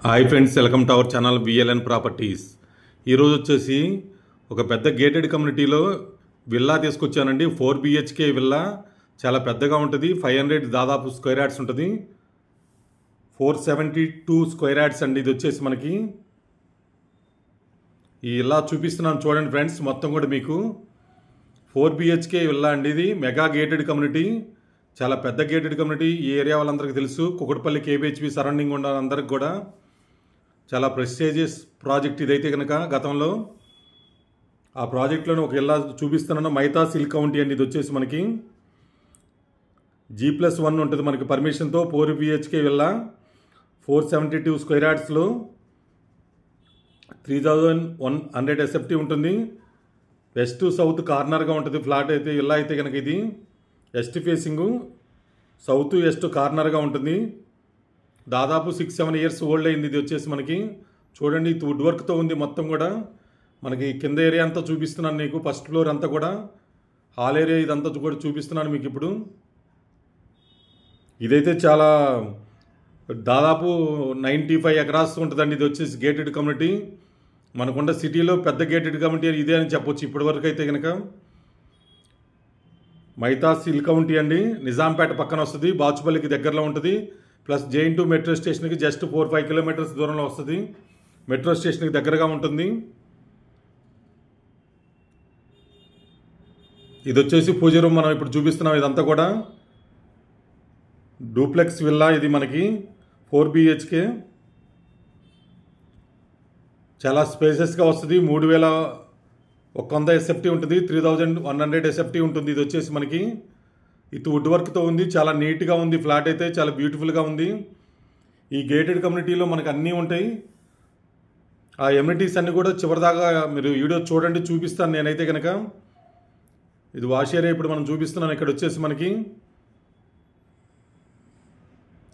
Hi friends, welcome to our channel VLN properties. ఈరోజు వచ్చేసి ఒక పెద్ద గేటెడ్ కమ్యూనిటీలో విల్లా తీసుకొచ్చానండి. 4 BHK విల్లా, చాలా పెద్దగా ఉంటుంది. 500 దాదాపు స్క్వేర్ యార్డ్స్ ఉంటుంది. 472 స్క్వేర్ యార్డ్స్ అండి. ఇది వచ్చేసి మనకి ఈ విల్లా చూపిస్తున్నాను చూడండి ఫ్రెండ్స్. మొత్తం కూడా మీకు 4 BHK విల్లా అండి. ఇది మెగా గేటెడ్ కమ్యూనిటీ, చాలా పెద్ద గేటెడ్ కమ్యూనిటీ. ఈ ఏరియా వాళ్ళందరికీ తెలుసు. కుకట్పల్లి KBHP సరౌండింగ్ ఉన్న అందరికి కూడా చాలా ప్రెస్టీజియస్ ప్రాజెక్ట్ ఇదైతే కనుక. గతంలో ఆ ప్రాజెక్ట్లోనే ఒక ఇల్లా చూపిస్తున్నాను. మైతా సిల్క్ కౌంటీ అండి. ఇది వచ్చేసి మనకి G+1 ఉంటుంది మనకి పర్మిషన్తో. 4 BHK విల్లా, 472 స్క్వేర్ యార్డ్స్లో 3100 SFT ఉంటుంది. వెస్ట్ సౌత్ కార్నర్గా ఉంటుంది ఫ్లాట్ అయితే. ఇల్లా అయితే కనుక ఇది వెస్ట్ ఫేసింగు, సౌత్ వెస్ట్ కార్నర్గా ఉంటుంది. దాదాపు 6-7 ఇయర్స్ ఓల్డ్ అయింది. ఇది వచ్చేసి మనకి చూడండి, ఇది వుడ్ వర్క్తో ఉంది మొత్తం కూడా. మనకి కింద ఏరియా అంతా చూపిస్తున్నాను మీకు. ఫస్ట్ ఫ్లోర్ అంతా కూడా, హాల్ ఏరియా ఇదంతా కూడా చూపిస్తున్నాను మీకు ఇప్పుడు. ఇదైతే చాలా దాదాపు 95 ఎకరాస్ ఉంటుందండి. ఇది వచ్చేసి గేటెడ్ కమ్యూనిటీ. మనకున్న సిటీలో పెద్ద గేటెడ్ కమ్యూనిటీ ఇదే అని చెప్పొచ్చు ఇప్పటివరకు అయితే కనుక. మైతా సిల్క్ కౌంటీ అండి. నిజాంపేట పక్కన వస్తుంది, బాచుపల్లికి దగ్గరలో ఉంటుంది. ప్లస్ J2 మెట్రో స్టేషన్కి జస్ట్ 4-5 కిలోమీటర్స్ దూరంలో వస్తుంది. మెట్రో స్టేషన్కి దగ్గరగా ఉంటుంది. ఇది వచ్చేసి పూజ రూమ్ మనం ఇప్పుడు చూపిస్తున్నాం. ఇదంతా కూడా డూప్లెక్స్ విల్లా. ఇది మనకి 4 BHK, చాలా స్పేసెస్గా వస్తుంది. 3100 SFT ఉంటుంది. 3100 SFT ఉంటుంది. ఇది వచ్చేసి మనకి ఇది వుడ్ వర్క్తో ఉంది. చాలా నీట్గా ఉంది ఫ్లాట్ అయితే, చాలా బ్యూటిఫుల్గా ఉంది. ఈ గేటెడ్ కమ్యూనిటీలో మనకు అన్నీ ఉంటాయి. ఆ ఎమ్యూనిటీస్ అన్నీ కూడా చివరిదాకా మీరు వీడియో చూడండి, చూపిస్తాను నేనైతే కనుక. ఇది వాష్ ఏరియా ఇప్పుడు మనం చూపిస్తున్నాను. ఇక్కడ వచ్చేసి మనకి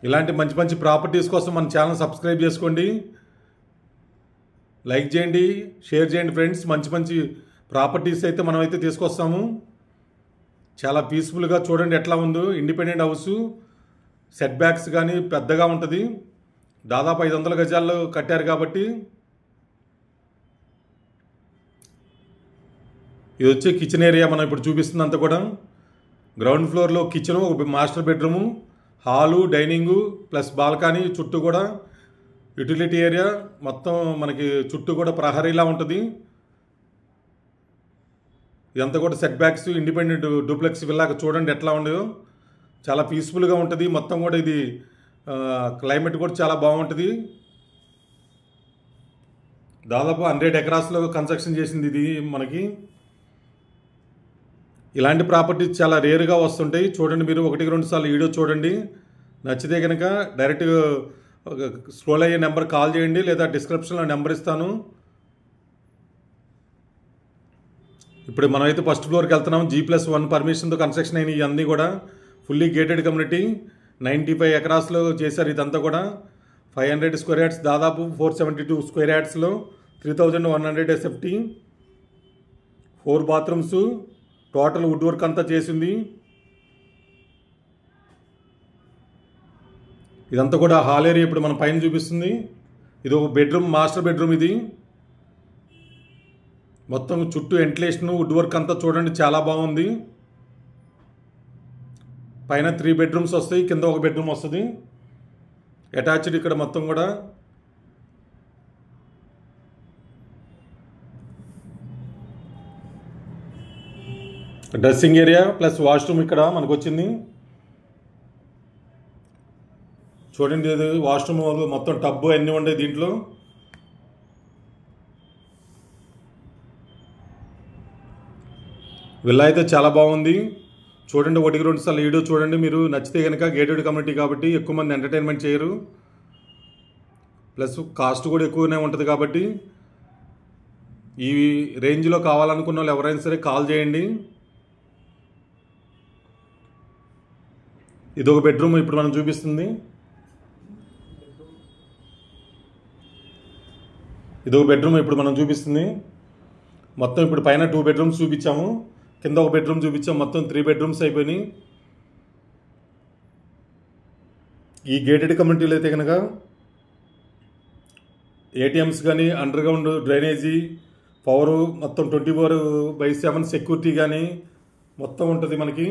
ఇలాంటి మంచి మంచి ప్రాపర్టీస్ కోసం మన ఛానల్ సబ్స్క్రైబ్ చేసుకోండి, లైక్ చేయండి, షేర్ చేయండి ఫ్రెండ్స్. మంచి మంచి ప్రాపర్టీస్ అయితే మనమైతే తీసుకొస్తాము. చాలా పీస్ఫుల్గా చూడండి ఎట్లా ఉందో. ఇండిపెండెంట్ హౌస్, సెట్ బ్యాక్స్ కానీ పెద్దగా ఉంటుంది. దాదాపు 500 గజాల్లో కట్టారు కాబట్టి. ఇది వచ్చే కిచెన్ ఏరియా మనం ఇప్పుడు చూపిస్తున్నంత కూడా. గ్రౌండ్ ఫ్లోర్లో కిచెను, ఒక master bedroom, hall, dining plus balcony, చుట్టూ కూడా యూటిలిటీ ఏరియా మొత్తం మనకి చుట్టూ కూడా ప్రహరీలా ఉంటుంది. ఇదంతా కూడా సెట్ బ్యాక్స్, ఇండిపెండెంట్ డూప్లెక్స్ విల్లాగా చూడండి ఎట్లా ఉండదో. చాలా పీస్ఫుల్గా ఉంటుంది మొత్తం కూడా. ఇది క్లైమేట్ కూడా చాలా బాగుంటుంది. దాదాపు 100 ఎకరాస్లో కన్స్ట్రక్షన్ చేసింది ఇది మనకి. ఇలాంటి ప్రాపర్టీస్ చాలా రేరుగా వస్తుంటాయి. చూడండి మీరు 1-2 సార్లు వీడియో చూడండి. నచ్చితే కనుక డైరెక్ట్ స్క్రోల్ అయ్యే నెంబర్ కాల్ చేయండి, లేదా డిస్క్రిప్షన్లో నెంబర్ ఇస్తాను. ఇప్పుడు మనమైతే ఫస్ట్ ఫ్లోర్కి వెళ్తున్నాం. G+1 పర్మిషన్తో కన్స్ట్రక్షన్ అయిన ఇవన్నీ కూడా ఫుల్లీ గేటెడ్ కమ్యూనిటీ. 95 ఎకరాస్లో చేశారు ఇదంతా కూడా. 500 స్క్వేర్ యార్డ్స్, దాదాపు 472 స్క్వేర్ యార్డ్స్లో 3100 SFT, 4 bathrooms, total wood work అంతా చేసింది. ఇదంతా కూడా హాల్ ఏరియా ఇప్పుడు మన పైన చూపిస్తుంది. ఇది ఒక బెడ్రూమ్, మాస్టర్ బెడ్రూమ్. ఇది మొత్తం చుట్టూ వెంటిలేషన్, వుడ్ వర్క్ అంతా చూడండి చాలా బాగుంది. పైన 3 బెడ్రూమ్స్ వస్తాయి, కింద ఒక బెడ్రూమ్ వస్తుంది అటాచ్డ్. ఇక్కడ మొత్తం కూడా డ్రెస్సింగ్ ఏరియా ప్లస్ వాష్రూమ్ ఇక్కడ మనకు వచ్చింది. చూడండి, ఇది వాష్రూమ్ మొత్తం టబ్బు అన్నీ ఉండే దీంట్లో. విల్లా అయితే చాలా బాగుంది. చూడండి, 1-2 సార్లు వీడియో చూడండి మీరు. నచ్చితే కనుక. గేటెడ్ కమ్యూనిటీ కాబట్టి ఎక్కువ మంది ఎంటర్టైన్మెంట్ చేయరు, ప్లస్ కాస్ట్ కూడా ఎక్కువనే ఉంటుంది కాబట్టి. ఈ రేంజ్లో కావాలనుకున్న వాళ్ళు ఎవరైనా సరే కాల్ చేయండి. ఇదొక బెడ్రూమ్ ఇప్పుడు మనం చూపిస్తుంది. ఇదొక బెడ్రూమ్ ఇప్పుడు మనం చూపిస్తుంది. మొత్తం ఇప్పుడు పైన 2 బెడ్రూమ్స్ చూపించాము, కింద ఒక బెడ్రూమ్ చూపించాము. మొత్తం 3 బెడ్రూమ్స్ అయిపోయినాయి. ఈ గేటెడ్ కమ్యూనిటీలో అయితే కనుక ఏటీఎంస్ కానీ అండర్ గ్రౌండ్ డ్రైనేజీ పవరు మొత్తం 24/7 సెక్యూరిటీ కానీ మొత్తం ఉంటుంది మనకి.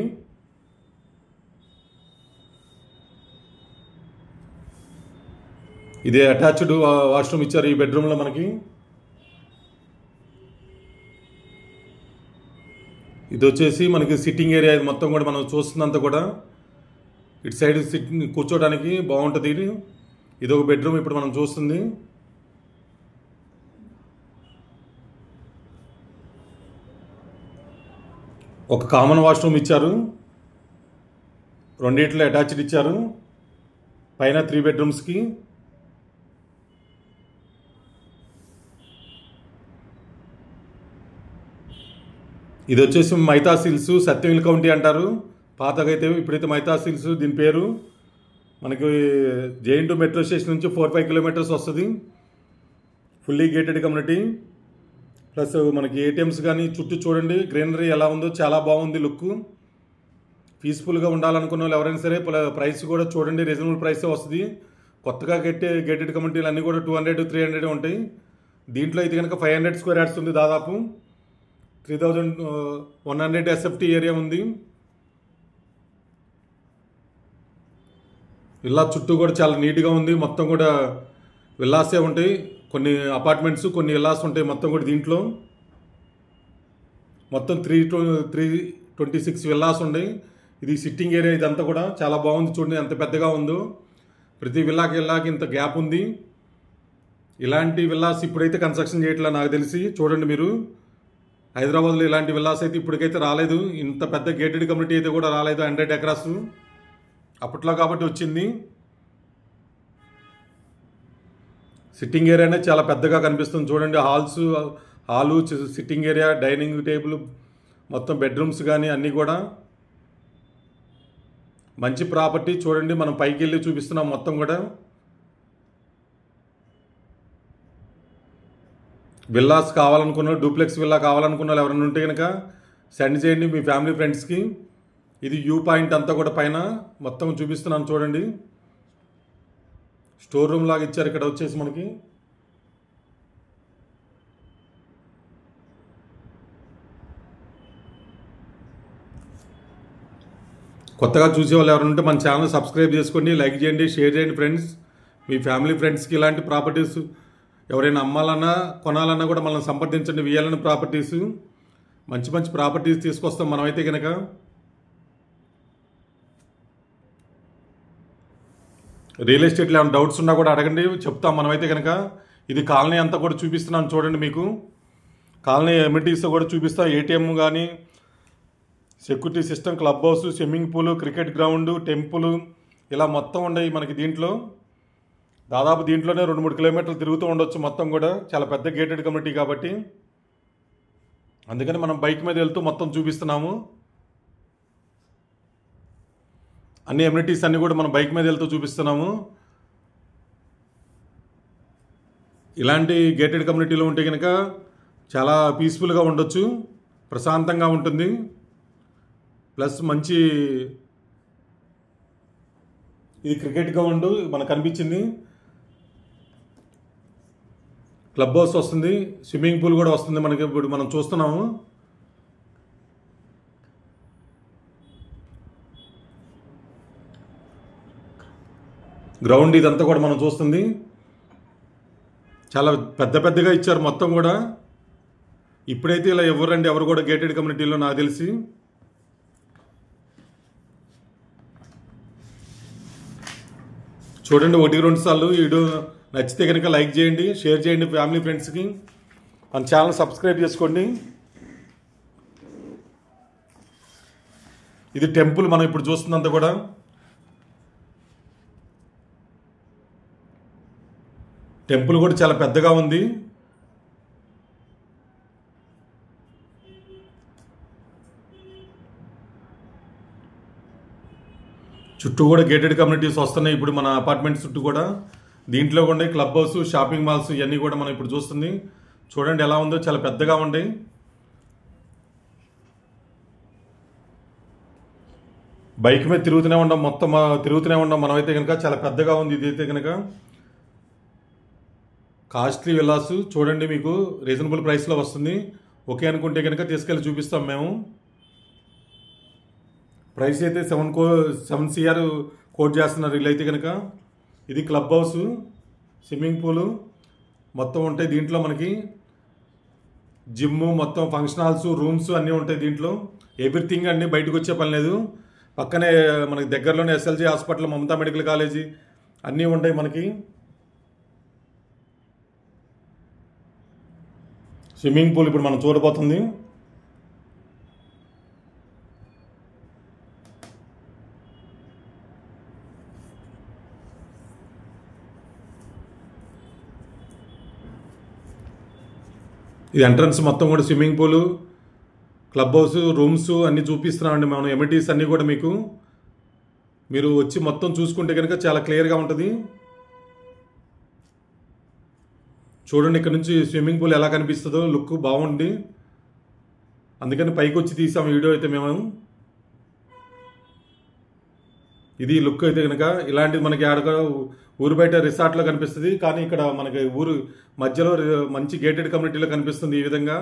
ఇదే అటాచ్డ్ వాష్రూమ్ ఇచ్చారు ఈ బెడ్రూమ్లో మనకి. ఇది వచ్చేసి మనకి సిట్టింగ్ ఏరియా. ఇది మొత్తం కూడా మనం చూస్తున్నంత కూడా ఇటు సైడ్ కూర్చోడానికి బాగుంటుంది. ఇది ఒక బెడ్రూమ్ ఇప్పుడు మనం చూస్తుంది. ఒక కామన్ వాష్రూమ్ ఇచ్చారు, రెండిట్లో అటాచ్డ్ ఇచ్చారు, పైన 3 బెడ్రూమ్స్కి. ఇది వచ్చేసి మైతా సిల్స్, సత్యవేల్ కౌంటీ అంటారు పాతగా అయితే. ఇప్పుడైతే మైతా సిల్స్ దీని పేరు. మనకి జేఎన్2 మెట్రో స్టేషన్ నుంచి 4-5 కిలోమీటర్స్ వస్తుంది. Fully gated community. ప్లస్ మనకి ఏటీఎంస్ కానీ చుట్టూ చూడండి గ్రీనరీ ఎలా ఉందో, చాలా బాగుంది లుక్. పీస్ఫుల్గా ఉండాలనుకున్న వాళ్ళు ఎవరైనా సరే ప్రైస్ కూడా చూడండి, రీజనబుల్ ప్రైసే వస్తుంది. కొత్తగా గేటెడ్ కమ్యూనిటీలు అన్నీ కూడా 200-300 ఉంటాయి. దీంట్లో అయితే కనుక 500 స్క్వేర్ యార్డ్స్ ఉంది, దాదాపు 3100 ఎస్ఎఫ్టీ ఏరియా ఉంది. విల్లా చుట్టూ కూడా చాలా నీట్గా ఉంది. మొత్తం కూడా విల్లాసే ఉంటాయి, కొన్ని అపార్ట్మెంట్స్, కొన్ని విల్లాస్ ఉంటాయి మొత్తం కూడా. దీంట్లో మొత్తం 326 విల్లాస్ ఉన్నాయి. ఇది సిట్టింగ్ ఏరియా. ఇదంతా కూడా చాలా బాగుంది, చూడండి ఎంత పెద్దగా ఉందో. ప్రతి విల్లాకి ఇంత గ్యాప్ ఉంది. ఇలాంటి విల్లాస్ ఇప్పుడైతే కన్స్ట్రక్షన్ చేయట్లా నాకు తెలిసి. చూడండి మీరు, హైదరాబాద్లో ఇలాంటి విల్లాస్ అయితే ఇప్పటికైతే రాలేదు. ఇంత పెద్ద గేటెడ్ కమ్యూనిటీ అయితే కూడా రాలేదు. 100 ఎకరాస్ అప్పట్లో కాబట్టి వచ్చింది. సిట్టింగ్ ఏరియానే చాలా పెద్దగా కనిపిస్తుంది చూడండి. Hall, sitting area, dining table, మొత్తం బెడ్రూమ్స్ కానీ అన్నీ కూడా మంచి ప్రాపర్టీ. చూడండి మనం పైకి వెళ్ళి చూపిస్తున్నాం మొత్తం కూడా. విల్లాస్ కావాలనుకున్న, డూప్లెక్స్ విల్లా కావాలనుకున్న వాళ్ళు ఎవరైనా ఉంటే కనుక సెండ్ చేయండి మీ ఫ్యామిలీ ఫ్రెండ్స్కి. ఇది వ్యూ పాయింట్ అంతా కూడా పైన మొత్తం చూపిస్తున్నాను చూడండి. స్టోర్ రూమ్ లాగా ఇచ్చారు ఇక్కడ వచ్చేసి మనకి. కొత్తగా చూసే వాళ్ళు ఎవరైనా ఉంటే మన ఛానల్ సబ్స్క్రైబ్ చేసుకోండి, లైక్ చేయండి, షేర్ చేయండి ఫ్రెండ్స్. మీ ఫ్యామిలీ ఫ్రెండ్స్కి ఇలాంటి ప్రాపర్టీస్ ఎవరైనా అమ్మాలన్నా కొనాలన్నా కూడా మనల్ని సంప్రదించండి. విఎల్ఎన్ ప్రాపర్టీస్ మంచి మంచి ప్రాపర్టీస్ తీసుకొస్తాం మనమైతే కనుక. రియల్ ఎస్టేట్లో ఏమైనా డౌట్స్ ఉన్నా కూడా అడగండి, చెప్తాం మనమైతే కనుక. ఇది కాలనీ అంతా కూడా చూపిస్తున్నాను చూడండి మీకు. కాలనీ ఎమ్యూనిటీస్ కూడా చూపిస్తాం. ఏటీఎం కానీ, security system, club house, swimming pool, cricket ground, temple, ఇలా మొత్తం ఉన్నాయి మనకి దీంట్లో. దాదాపు దీంట్లోనే 2-3 కిలోమీటర్లు తిరుగుతూ ఉండొచ్చు మొత్తం కూడా. చాలా పెద్ద గేటెడ్ కమ్యూనిటీ కాబట్టి అందుకని మనం బైక్ మీద వెళ్తూ మొత్తం చూపిస్తున్నాము. అన్ని ఎమ్యూనిటీస్ అన్నీ కూడా మనం బైక్ మీద వెళ్తూ చూపిస్తున్నాము. ఇలాంటి గేటెడ్ కమ్యూనిటీలో ఉంటే కనుక చాలా పీస్ఫుల్గా ఉండొచ్చు, ప్రశాంతంగా ఉంటుంది. ప్లస్ మంచి, ఇది క్రికెట్ గ్రౌండ్ మనకు కనిపించింది. క్లబ్ హౌస్ వస్తుంది, స్విమ్మింగ్ పూల్ కూడా వస్తుంది మనకి. ఇప్పుడు మనం చూస్తున్నాము. గ్రౌండ్ ఇదంతా కూడా మనం చూస్తుంది. చాలా పెద్దగా ఇచ్చారు మొత్తం కూడా. ఇప్పుడైతే ఇలా ఎవరు కూడా గేటెడ్ కమ్యూనిటీలో నాకు తెలిసి. చూడండి 1-2 సార్లు. వీడియో నచ్చితే కనుక లైక్ చేయండి, షేర్ చేయండి ఫ్యామిలీ ఫ్రెండ్స్కి. మన ఛానల్ సబ్స్క్రైబ్ చేసుకోండి. ఇది టెంపుల్ మనం ఇప్పుడు చూస్తున్నంత కూడా. టెంపుల్ కూడా చాలా పెద్దగా ఉంది. చుట్టూ కూడా గేటెడ్ కమ్యూనిటీస్ వస్తున్నాయి ఇప్పుడు మన అపార్ట్మెంట్స్ చుట్టూ కూడా. దీంట్లో కూడా క్లబ్ హౌస్, షాపింగ్ మాల్స్ ఇవన్నీ కూడా మనం ఇప్పుడు చూస్తుంది. చూడండి ఎలా ఉందో, చాలా పెద్దగా ఉంటాయి. బైక్ మీద తిరుగుతూనే ఉంటాం, మొత్తం తిరుగుతూనే ఉంటాం మనమైతే కనుక. చాలా పెద్దగా ఉంది ఇది అయితే కనుక. కాస్ట్లీ విల్లాస్ చూడండి, మీకు రీజనబుల్ ప్రైస్లో వస్తుంది. ఓకే అనుకుంటే కనుక తీసుకెళ్ళి చూపిస్తాం మేము. ప్రైస్ అయితే 7 CR కోట్ చేస్తున్నారు వీళ్ళు అయితే కనుక. ఇది క్లబ్ హౌస్, స్విమ్మింగ్ పూలు మొత్తం ఉంటాయి దీంట్లో. మనకి జిమ్, మొత్తం ఫంక్షన్ హాల్స్, రూమ్స్ అన్నీ ఉంటాయి దీంట్లో. ఎవ్రీథింగ్ అన్నీ బయటకు వచ్చే పని లేదు. పక్కనే మనకి దగ్గరలోనే SLG hospital, Mamata medical college అన్నీ ఉంటాయి మనకి. స్విమ్మింగ్ పూల్ ఇప్పుడు మనం చూడబోతుంది. ఇది ఎంట్రన్స్ మొత్తం కూడా swimming pool, club house, rooms అన్నీ చూపిస్తున్నామండి మనం. ఎమిటీస్ అన్నీ కూడా మీకు మీరు వచ్చి మొత్తం చూసుకుంటే కనుక చాలా క్లియర్గా ఉంటుంది. చూడండి ఇక్కడ నుంచి స్విమ్మింగ్ పూల్ ఎలా కనిపిస్తుందో, లుక్ బాగుంది. అందుకని పైకి వచ్చి తీసాం వీడియో అయితే మేము. ఇది లుక్ అయితే కనుక ఇలాంటిది మనకి ఆడగా ఊరు బయట రిసార్ట్లో కనిపిస్తుంది, కానీ ఇక్కడ మనకి ఊరు మధ్యలో మంచి గేటెడ్ కమ్యూనిటీలో కనిపిస్తుంది. ఈ విధంగా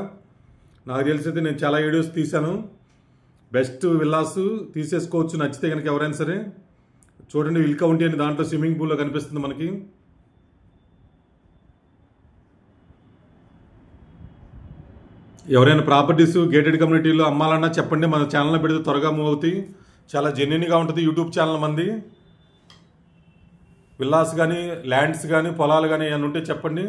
నాకు తెలిసి అయితే నేను చాలా వీడియోస్ తీశాను. బెస్ట్ విల్లాస్ తీసేసుకోవచ్చు నచ్చితే కనుక ఎవరైనా సరే. చూడండి విల్ కౌంటీ అని దాంట్లో స్విమ్మింగ్ పూల్లో కనిపిస్తుంది మనకి. ఎవరైనా ప్రాపర్టీస్ గేటెడ్ కమ్యూనిటీలో అమ్మాలన్నా చెప్పండి, మన ఛానల్లో పెడితే త్వరగా మూవ్ అవుతాయి. చాలా జెన్యున్గా ఉంటుంది యూట్యూబ్ ఛానల్ మంది. విల్లాస్ కానీ, ల్యాండ్స్ కానీ, పొలాలు కానీ ఏమైనా ఉంటే చెప్పండి.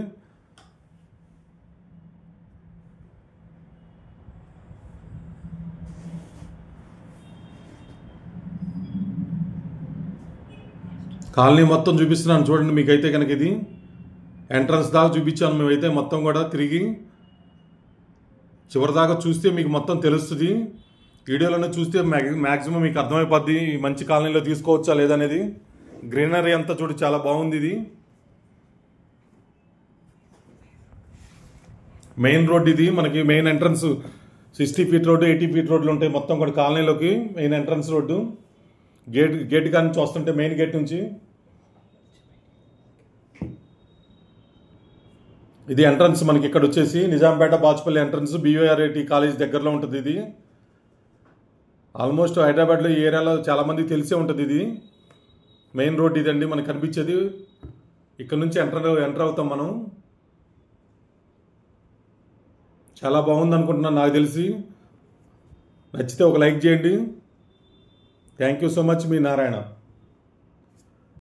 కాలనీ మొత్తం చూపిస్తున్నాను చూడండి. మీకైతే కనుక ఇది ఎంట్రన్స్ దాకా చూపించాను మేమైతే మొత్తం కూడా తిరిగి. చివరిదాకా చూస్తే మీకు మొత్తం తెలుస్తుంది. వీడియోలోనే చూస్తే మ్యాక్సిమం మీకు అర్థమైపోద్ది మంచి కాలనీలో తీసుకోవచ్చా లేదనేది. గ్రీనరీ అంతా చూడు చాలా బాగుంది. ఇది మెయిన్ రోడ్. ఇది మనకి main entrance 60 feet road, 80 feet రోడ్లు ఉంటాయి మొత్తం కూడా కాలనీలోకి. మెయిన్ ఎంట్రన్స్ రోడ్డు గేట్ కాడి నుంచి వస్తుంటే మెయిన్ గేట్ నుంచి. ఇది ఎంట్రన్స్ మనకి ఇక్కడ వచ్చేసి Nizampet Bachupally entrance, BORAT college దగ్గరలో ఉంటుంది. ఇది ఆల్మోస్ట్ హైదరాబాద్లో ఈ ఏరియాలో చాలామంది తెలిసే ఉంటుంది. ఇది మెయిన్ రోడ్ ఇదండి మనకు కనిపించేది. ఇక్కడ నుంచి ఎంటర్ అవుతాం మనం. చాలా బాగుంది అనుకుంటున్నాను నాకు తెలిసి. నచ్చితే ఒక లైక్ చేయండి. Thank you so much, me Narayana.